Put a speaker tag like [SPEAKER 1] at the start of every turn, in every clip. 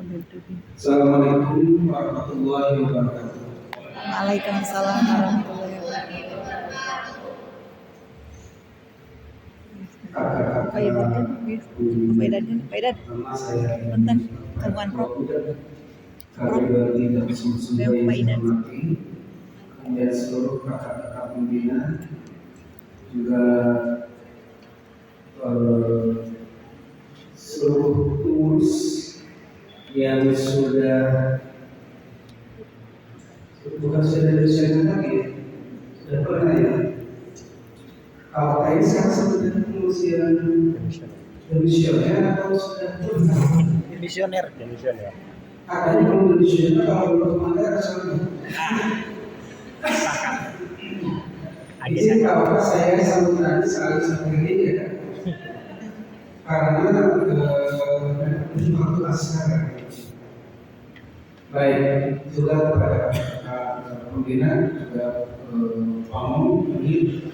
[SPEAKER 1] Assalamualaikum warahmatullahi wabarakatuh.
[SPEAKER 2] Waalaikumsalam warahmatullahi wabarakatuh. Faidat.
[SPEAKER 1] Nama saya
[SPEAKER 2] Punten, kawan Prof.
[SPEAKER 1] KP 2309 yang
[SPEAKER 2] Faidat.
[SPEAKER 1] saya hormati, kemudian seluruh kakak-kakak pembina, juga seluruh pengurus yang sudah dosen lagi ya, sudah pernah ya. Kalau ini sekarang sebenarnya pengurus yang demisioner atau sudah pernah?
[SPEAKER 3] Demisioner.
[SPEAKER 1] Katanya belum demisioner, kalau belum ada rasanya. Izin kalau saya sambut tadi sekali ini ya, karena waktu askara. Baik, juga kepada pembina juga pamong ini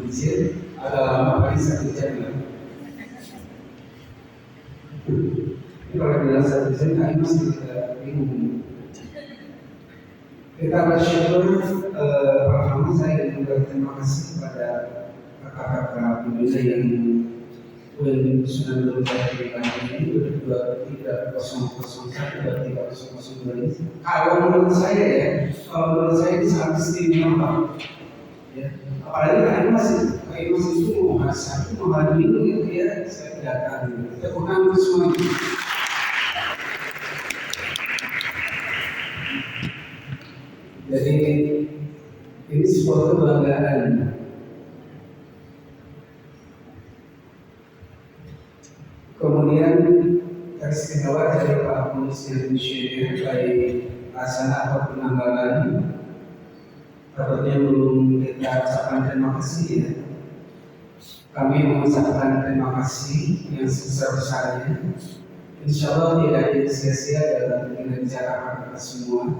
[SPEAKER 1] izin ada lama kali 1 jam. Kalau bilang 1 jam kami masih bingung. Kita bersyukur pertama saya juga terima kasih kepada kakak-kakak pembina yang sudah berusaha di pagi ini 2301 ini. Kalau menurut saya ini sangat istimewa, ya. Apalagi kami masih itu menghadapi gitu ya, saya tidak akan kita bukan semuanya. Jadi ini sebuah kebanggaan. Kemudian istimewa dari para pengurus Indonesia baik asana atau penanggalan, tentunya belum kita ucapkan terima kasih ya. Kami mengucapkan terima kasih yang sebesar-besarnya. Insya Allah tidak ada sia-sia dalam kinerja kita semua.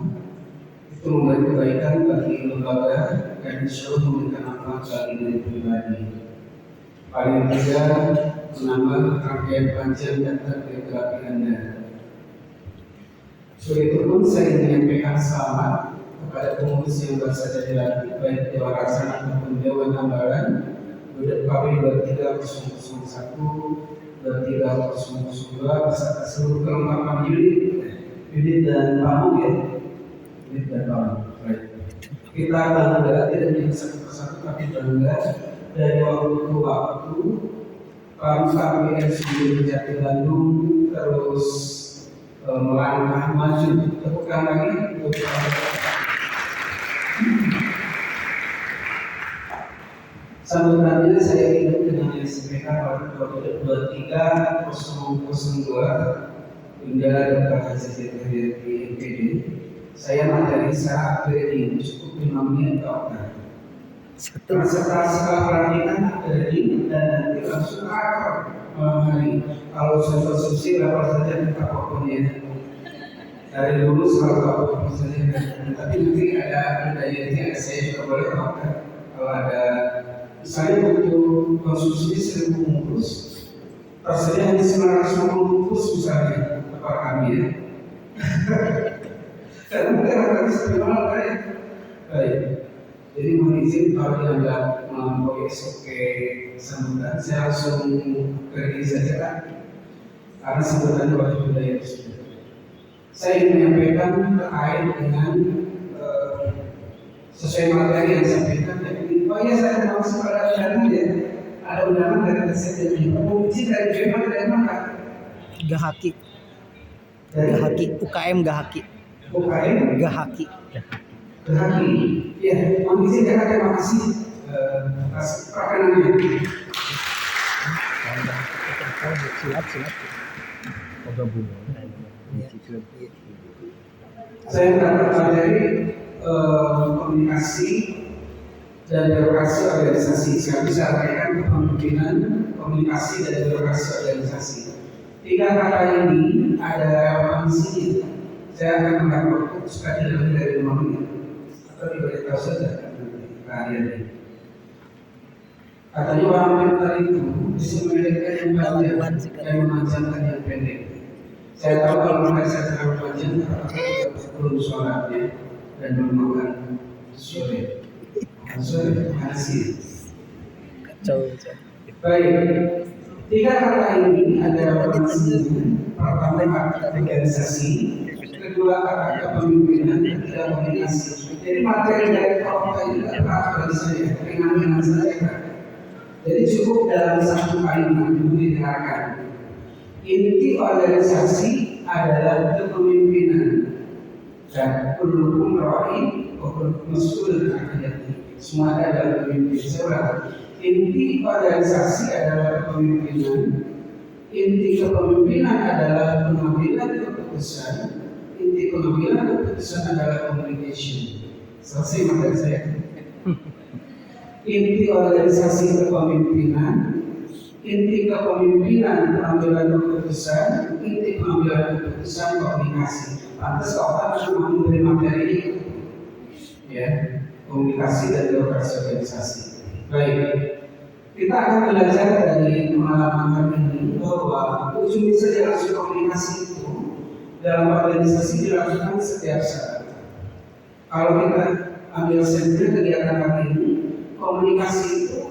[SPEAKER 1] Itu memberi kebaikan bagi lembaga dan insya Allah memberikan manfaat bagi diri pribadi. Paling tidak menambah rangkaian panjang dan biografi Anda. Itu pun saya menyampaikan selamat kepada pengurus yang baru saja dilantik, baik Dewan Laksana ataupun Dewan Anggaran KP 23001, 23002 beserta seluruh kelengkapan unit dan pamong ya. Unit dan pamong. Baik. Kita bangga tidak menjadi satu persatu tapi bangga dari waktu ke waktu kami sebelum Jati Bandung terus melangkah maju. Tepukan lagi untuk sambutannya saya ingin dengan yang disampaikan pada kode 23002 hingga Dr. Haji Zahir di NPD. Saya materi saat ini cukup 5 menit atau setelah perhatikan akademik dan nanti langsung akar hari. Kalau saya konsumsi berapa saja kita pokoknya dari dulu selalu apa saja. Tapi nanti ada dayanya saya juga boleh kalau ada misalnya untuk konsumsi 1000 bungkus tersedia hanya 950 bungkus misalnya per kami ya. Dan mungkin akan setiap kayak baik. Jadi mohon izin kalau dianggap melampaui SOP sambutan, saya langsung ke diri saja kan, karena sambutannya wajib budaya tersebut. Saya ingin menyampaikan terkait dengan sesuai materi yang disampaikan. Jadi, saya termasuk pada undangan ya, ada undangan dari presiden yang izin dari BEMA dari mana?
[SPEAKER 2] Gahaki, UKM Gahaki.
[SPEAKER 1] Ya, mohon izin terima kasih atas perkenannya. Saya mendapat materi komunikasi dan birokrasi organisasi. Saya bisa sampaikan kepemimpinan komunikasi dan birokrasi organisasi. 3 kata ini ada relevansinya. Saya akan mendapat waktu supaya tidak lebih dari 5 menit. Atau diberitahu saja kalian ini. Katanya orang pintar itu bisa membedakan yang panjang dan memanjangkan yang pendek. Saya tahu kalau mereka saya terlalu panjang, belum sholatnya dan belum makan sore. Makan sore, makan siang.
[SPEAKER 2] Kacau.
[SPEAKER 1] Baik, tiga kata ini adalah fungsinya. Pertama organisasi, kedua kata kepemimpinan, ketiga komunikasi. Jadi materi dari kelompok ini tidak berat bagi saya, ringan-ringan saja. Jadi cukup dalam satu kalimat dulu didengarkan. Inti organisasi adalah kepemimpinan dan kullukum ra'i wa kullukum mas'ulun 'an ra'iyatihi. Semua adalah pemimpin. Saya ulang. Inti organisasi adalah kepemimpinan. Inti kepemimpinan adalah pengambilan keputusan. Inti pengambilan keputusan adalah communication. Selesai materi saya. Inti organisasi kepemimpinan, inti kepemimpinan pengambilan keputusan, inti pengambilan keputusan komunikasi. Pantas kalau kita memberi materi ini, ya, komunikasi dan organisasi. Baik, kita akan belajar dari pengalaman kami ini bahwa ujungnya saja hasil komunikasi itu dalam organisasi dilakukan setiap saat. Kalau kita ambil sampel kegiatan hari ini, komunikasi itu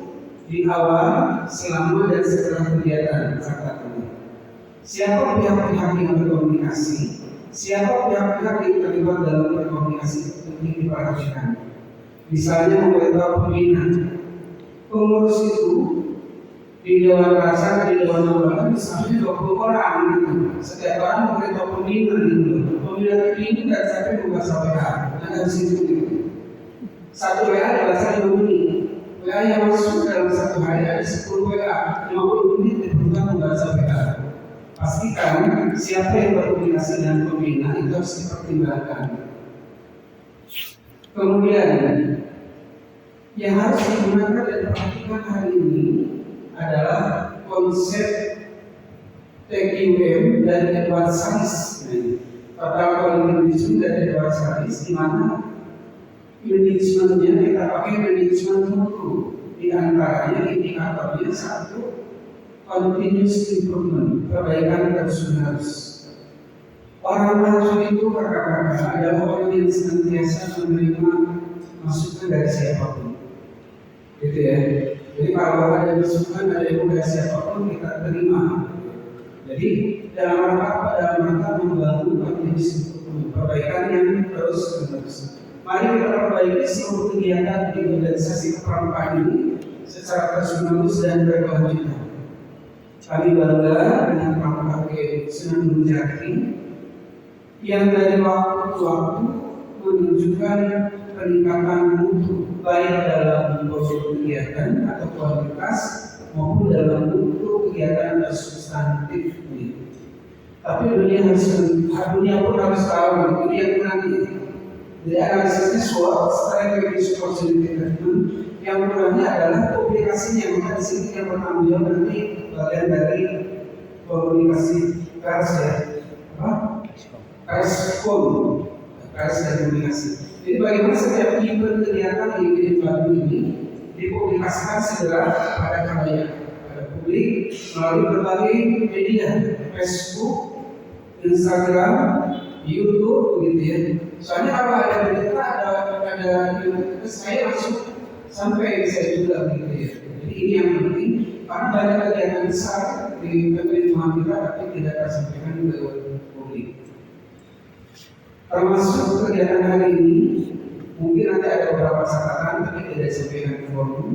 [SPEAKER 1] di awal, selama dan setelah kegiatan katakanlah. Siapa pihak-pihak yang berkomunikasi, siapa pihak-pihak yang terlibat dalam berkomunikasi itu penting diperhatikan. Misalnya memberitahu pembina, pengurus itu di dewan rasa, di dewan anggota misalnya 20 orang gitu. Setiap orang memberitahu pembina gitu. Pembina ini tidak sampai membaca WA, ada di situ gitu. Satu WA dibaca 5 menit. WA yang masuk dalam satu hari ada 10 WA, 50 menit diperlukan membaca WA. Pastikan siapa yang berkomunikasi dengan pembina itu harus dipertimbangkan. Kemudian yang harus digunakan dan diperhatikan hari ini adalah konsep TQM dan Edward Salis. Total Quality dan Edward Salis, di mana manajemennya kita pakai manajemen mutu. Di antaranya indikatornya satu, continuous improvement, perbaikan terus-menerus. Orang maju itu kakak-kakak adalah orang yang senantiasa menerima masukan dari siapapun, gitu ya. Jadi kalau ada masukan dari siapapun kita terima. Jadi dalam rangka membangun continuous improvement, perbaikan yang terus-menerus. Mari kita perbaiki seluruh kegiatan di organisasi kepramukaan ini secara terus-menerus dan berkelanjutan. Kami bangga dengan pramuka Sunan Gunung Jati yang dari waktu ke waktu menunjukkan peningkatan mutu baik dalam bentuk kegiatan atau kualitas maupun dalam bentuk kegiatan atau substantif. Tapi dunia pun harus tahu dunia nanti. Jadi analisisnya SWOT, Strategic Opportunity Assessment, yang kurangnya adalah publikasinya. Maka di sini yang bertanggung jawab nanti bagian dari komunikasi pers ya, pers dan komunikasi. Jadi bagaimana setiap event kegiatan di Baru ini dipublikasikan segera pada karya pada publik melalui berbagai media, Facebook, Instagram, YouTube, gitu ya. Soalnya kalau ada berita, ada saya langsung sampai saya juga gitu ya. Jadi ini yang penting karena banyak kegiatan besar di pemerintahan kita tapi tidak tersampaikan ke publik. Termasuk kegiatan hari ini, mungkin nanti ada beberapa catatan tapi tidak disampaikan ke forum.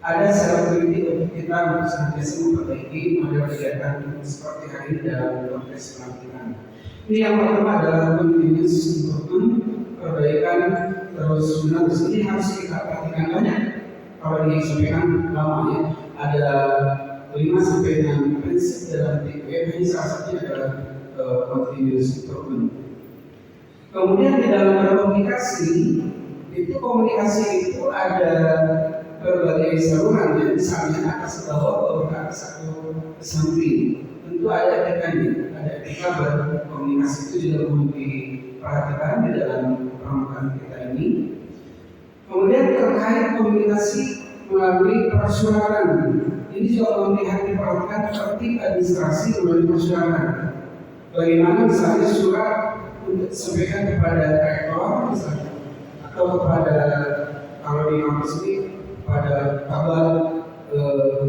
[SPEAKER 1] Ada secara politik untuk kita untuk senantiasa memperbaiki model kegiatan seperti hari ini dalam konteks pelantikan. Ini yang pertama adalah continuous improvement, perbaikan terus menerus. Ini harus kita perhatikan banyak. Kalau disampaikan lama ya, ada 5 sampai 6 prinsip dalam TQM. Ini salah satunya adalah continuous improvement. Kemudian di dalam berkomunikasi, komunikasi itu ada berbagai saluran ya, misalnya atas bawah, ke atas atau ke samping. Tentu ada etikanya, ada etika berkomunikasi itu juga perlu diperhatikan di dalam pramukaan kita ini. Kemudian terkait komunikasi melalui persyaratan, ini juga perlu diperhatikan tertib administrasi melalui persyaratan. Bagaimana misalnya surat untuk disampaikan kepada rektor misalnya, atau kepada kalau di kampus ini pada kabar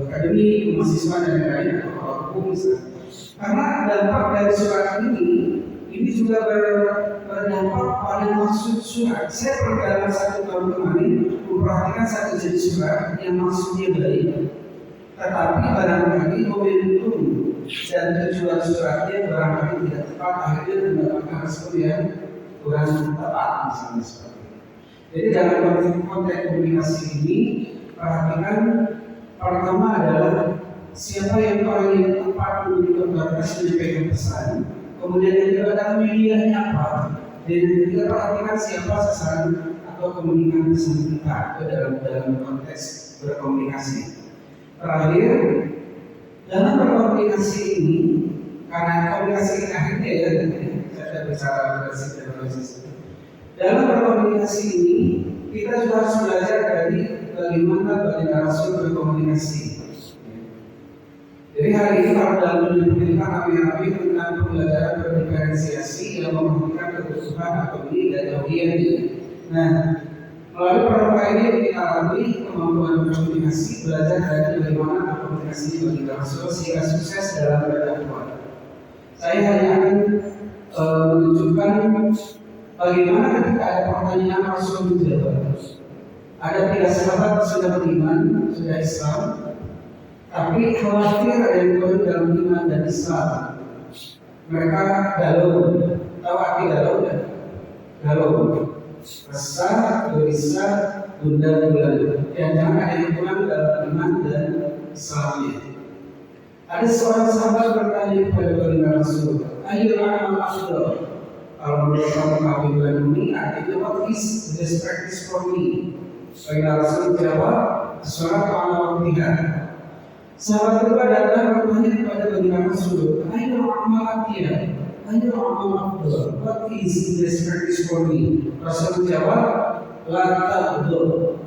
[SPEAKER 1] akademi, mahasiswa dan lain-lain atau kalau hukum misalnya. Karena dampak dari surat ini juga berdampak pada maksud surat. Saya pernah dalam 1 tahun kemarin memperhatikan satu jenis surat yang maksudnya baik, tetapi barangkali momentum dan tujuan suratnya barangkali tidak tepat, akhirnya mendapatkan respon yang kurang tepat misalnya seperti itu. Jadi dalam konteks komunikasi ini perhatikan pertama adalah siapa yang paling tepat untuk menyampaikan pesan. Kemudian yang kedua adalah medianya apa. Dan yang ketiga perhatikan siapa sasaran atau komunikasi pesan kita dalam konteks berkomunikasi. Terakhir, dalam berkomunikasi ini, karena komunikasi kita akhirnya ya, saya bicara berbasis. Dalam berkomunikasi ini, kita juga harus belajar dari bagaimana narasi berkomunikasi. Jadi hari ini kalau dalam dunia pendidikan kami tentang pembelajaran berdiferensiasi yang memperhatikan kebutuhan atau ini dari audiennya. Nah, melalui program ini kita latih kemampuan berkomunikasi, belajar dari bagaimana berkomunikasi bagi narasumber sehingga sukses dalam berdakwah. Saya hanya akan menunjukkan bagaimana ketika ada pertanyaan Rasul dijawab. Ada 3 sahabat sudah beriman, sudah Islam, tapi khawatir ada yang baru dalam iman dan Islam. Mereka galau, tahu arti galau kan? Galau, resah, gelisah, gundah gulana. Jangan ada yang kurang dalam iman dan Islamnya. Ada seorang sahabat bertanya kepada baginda Rasul, "Ayyul amal afdal?" Kalau menurut kamu kami bulan ini, artinya what is the best practice for me? Baginda Rasul jawab, "Sholat ala waktiha." Sahabat kedua datang bertanya kepada baginda Rasul, "Ayyul amal afdal? Ayyul amal afdal? What is the best practice for me?" Rasul jawab, "La ta'dul."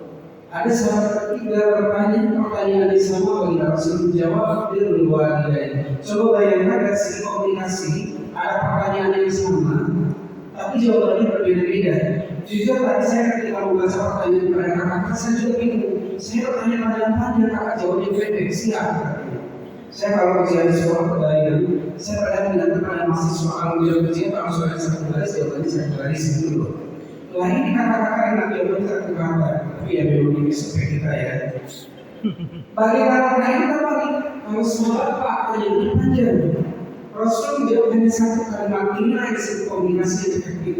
[SPEAKER 1] Ada sahabat ketiga bertanya pertanyaan yang sama, baginda Rasul menjawab, "Birrul walidain." Coba bayangkan dari segi komunikasi ada pertanyaan yang sama, tapi jawabannya berbeda-beda. Jujur tadi saya ketika membaca pertanyaan kepada kakak, saya juga bingung. Saya bertanya panjang-panjang, kakak jawabnya pendek, siap. Saya kalau ujian di sekolah kebayang, saya pada bilang kepada mahasiswa kalau dia ujian kalau soalnya 1 baris, jawabannya 1 baris gitu. Lah ini kakak-kakak enak jawabannya 1 gambar, tapi ya memang ini sampai kita ya. Bagi kakak-kakak ini kan bagi harus sholat pak, yang panjang. Rasul menjawab hanya 1 kalimat, inilah yang kombinasi yang efektif.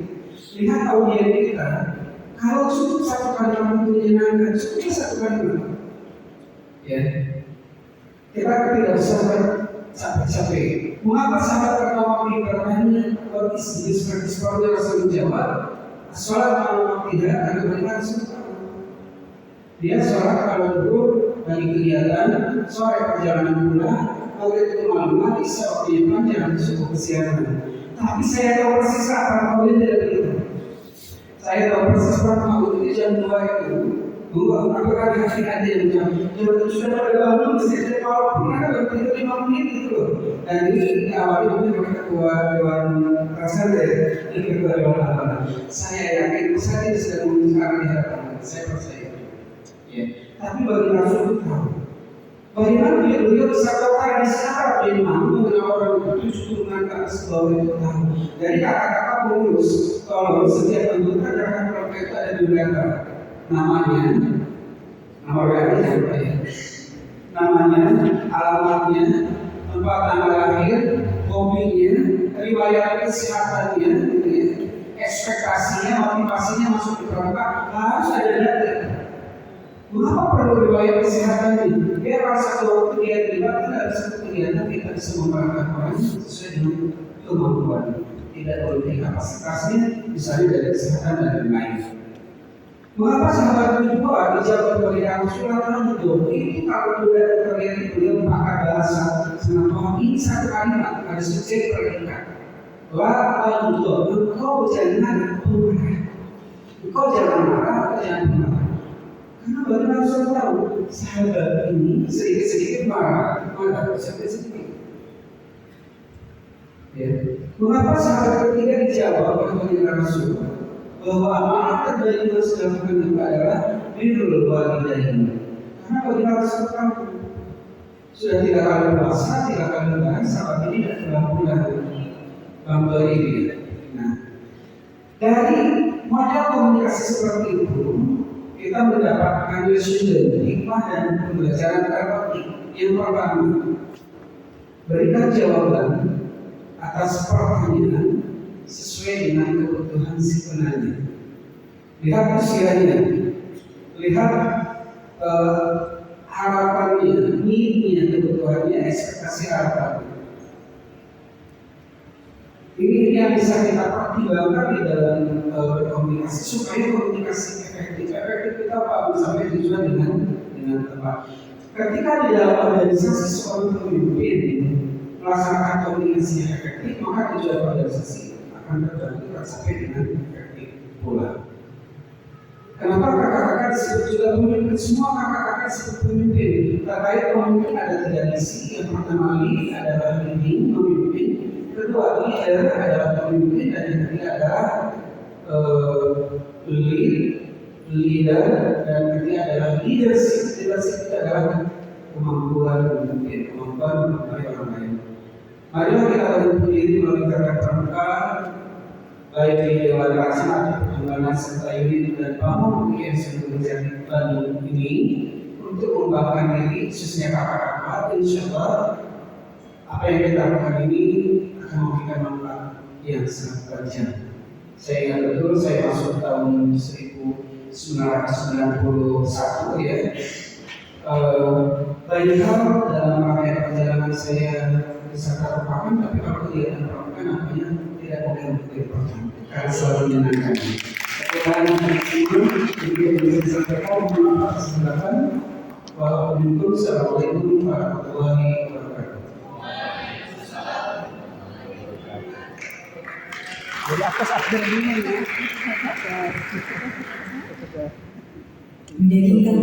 [SPEAKER 1] Lihat audien kita, kalau cukup 1 kalimat untuk menyenangkan, cukup 1 kalimat. Ya, kita tidak usah capek-capek. Mengapa sahabat pertama ini bertanya, what is this practice for me? Rasul menjawab, sholat malam tidak ada beriman sunnah. Dia sholat kalau dulu bagi kegiatan, sore perjalanan pulang, maghrib itu malam, isya waktu yang panjang, cukup kesiapan. Tapi saya tahu persis kapan kalian tidak begitu. Saya tahu persis kapan itu jam 2 itu. Aku kan kasih ada yang jam sudah pada bangun, saya walaupun ada bertidur 5 menit gitu. Dan ini awalnya mungkin oleh ketua Dewan Raksasa ya, ini ketua Dewan Alam. Saya yakin saya tidak sedang membicarakan di hadapan, saya percaya. Ya. Tapi bagi Rasul tahu bagaimana beliau bisa katakan di syarat yang mampu dengan orang itu turunan ke atas bawah itu tahu. Jadi kakak-kakak pengurus, tolong setiap anggota jangan kalau kita ada di belakang. Namanya, nama WA-nya ya. Namanya, alamatnya, tempat tanggal lahir, hobinya, riwayat kesehatannya, ya. Ekspektasinya, motivasinya masuk di perangkat harus ada data. Mengapa perlu riwayat kesehatan ini? Biar pada satu waktu dia terlibat, tidak ada satu kegiatan kita bisa memperangkat orang sesuai dengan kemampuan. Tidak boleh kapasitasnya, misalnya dari kesehatan dan lain-lain. Mengapa sahabat kedua dijawab oleh Rasulullah itu? Ini kalau sudah terlihat beliau pakai bahasa sangat paham. Ini 1 kalimat ada subjek predikat. La untuk engkau jangan marah. Engkau jangan marah, jangan marah. Karena bagi Rasul tahu sahabat ini sedikit-sedikit marah, sedikit-sedikit. Ya. Mengapa sahabat ketiga dijawab oleh Rasul bahwa amanat terbaik yang harus dilakukan itu adalah birrul walidain? Karena bagi Rasul tahu sudah tidak akan puasa, tidak akan lebaran, sahabat ini tidak pernah pulang ini. Nah, dari model komunikasi seperti itu kita mendapatkan lesson hikmah dan pembelajaran terpenting. Yang pertama, berikan jawaban atas pertanyaan sesuai dengan kebutuhan si penanya. Lihat usianya, lihat harapannya, need-nya, kebutuhannya, ekspektasi harapannya. Ini yang bisa kita pertimbangkan di dalam berkomunikasi supaya komunikasi efektif. Efektif kita paham sampai tujuan dengan tepat. Ketika di dalam organisasi seorang pemimpin melaksanakan komunikasi yang efektif, maka tujuan organisasi akan tercapai sampai dengan efektif pula. Kenapa kakak-kakak disebut juga pemimpin? Semua kakak-kakak disebut pemimpin. Terkait pemimpin ada tiga misi. Yang pertama lead adalah leading, memimpin. Kedua adalah pemimpin, dan yang ketiga adalah leader, dan ketiga adalah leadership. Leadership itu adalah kemampuan memimpin, kemampuan memimpin orang lain. Mari kita berbentuk diri melalui kata-kata baik di Dewan Rasma, Perkembangan serta unit dan bangun yang sudah menjadi Bandung ini untuk mengembangkan diri khususnya kakak-kakak. Insya Allah apa yang kita lakukan ini akan memberikan manfaat yang sangat panjang. Saya ingat betul saya masuk tahun 1991 ya. Banyak hal dalam rangkaian perjalanan saya bisa terpakai, tapi kalau tidak terpakai namanya tidak boleh diperlukan karena selalu menyenangkan. Sekarang ini bisa disampaikan mengenai kesempatan bahwa pendukung. Assalamualaikum warahmatullahi wabarakatuh.
[SPEAKER 2] Jadi atas update ini ya.
[SPEAKER 3] Menjadikan